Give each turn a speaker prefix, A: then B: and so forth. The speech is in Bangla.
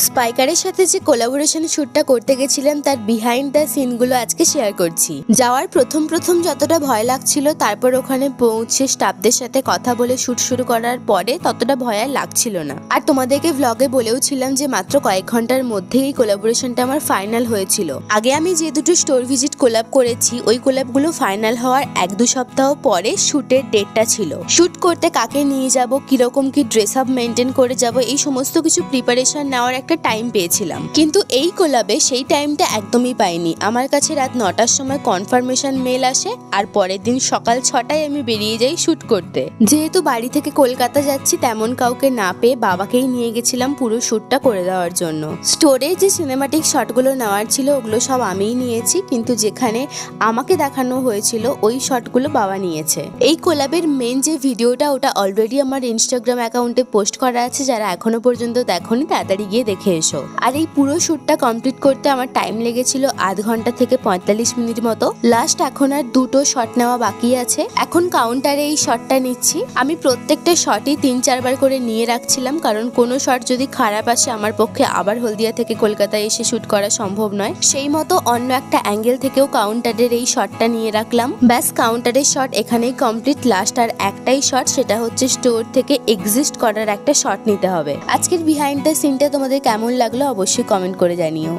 A: স্পাইকারের সাথে যে কোলাবোরেশন শ্যুটটা করতে গেছিলাম তার বিহাইন্ড দ্য সিনগুলো আজকে শেয়ার করছি। যাওয়ার প্রথম যতটা ভয় লাগছিল, তারপর ওখানে পৌঁছে স্টাফদের সাথে কথা বলে শ্যুট শুরু করার পরে ততটা ভয় আর লাগছিল না। আর তোমাদেরকে ভ্লগে বলেও ছিলাম যে মাত্র কয়েক ঘন্টার মধ্যেই এই কোলাবোরেশনটা আমার ফাইনাল হয়েছিল। আগে আমি যে দুটো স্টোর ভিজিট কোলাব করেছি, ওই কোলাবগুলো ফাইনাল হওয়ার 1-2 সপ্তাহ পরে শ্যুটের ডেটটা ছিল। শ্যুট করতে কাকে নিয়ে যাব, কিরকম কি ড্রেস আপ মেনটেন করে যাব, এই সমস্ত কিছু প্রিপারেশন নেওয়ার একটা টাইম পেয়েছিলাম। কিন্তু এই কোলাবে সেই টাইমটা একদমই পাইনি। আমার কাছে রাত 9টার সময় কনফার্মেশন মেল আসে, আর পরের দিন সকাল 6টায় আমি বেরিয়ে যাই শ্যুট করতে। যেহেতু বাড়ি থেকে কলকাতা যাচ্ছি, তেমন কাউকে না পেয়ে বাবাকেই নিয়ে গেছিলাম পুরো শ্যুটটা করে দেওয়ার জন্য। স্টোরে যে সিনেমাটিক শটগুলো নেওয়ার ছিল ওগুলো সব আমিই নিয়েছি, কিন্তু যেখানে আমাকে দেখানো হয়েছিল ওই শটগুলো বাবা নিয়েছে। এই কোলাবের মেন যে ভিডিওটা, ওটা অলরেডি আমার ইনস্টাগ্রাম অ্যাকাউন্টে পোস্ট করা আছে। যারা এখনো পর্যন্ত দেখোনি তাড়াতাড়ি গিয়ে দেখে এসো। আর এই পুরো শ্যুটটা কমপ্লিট করতে আমার টাইম লেগেছিল আধ ঘন্টা থেকে 45 মিনিট মতো। লাস্ট এখন আর 2টো শট নেওয়া বাকি আছে। এখন কাউন্টারে এই শটটা নিচ্ছি। আমি প্রত্যেকটা শটই 3-4 বার করে নিয়ে রাখছিলাম, কারণ কোনো শট যদি খারাপ আসে আমার পক্ষে আবার হলদিয়া থেকে কলকাতায় এসে শ্যুট করা সম্ভব নয়। সেই মতো অন্য একটা অ্যাঙ্গেল থেকেও কাউন্টারের এই শটটা নিয়ে রাখলাম। ব্যাস, কাউন্টারের শট এখানেই কমপ্লিট। লাস্ট আর একটাই শট, সেটা হচ্ছে স্টোর থেকে এক্সিস্ট করার একটা শট নিতে হবে। আজকের বিহাইন্ড দ্য সিনটা তোমাদের কেমন লাগলো অবশ্যই কমেন্ট করে জানিও।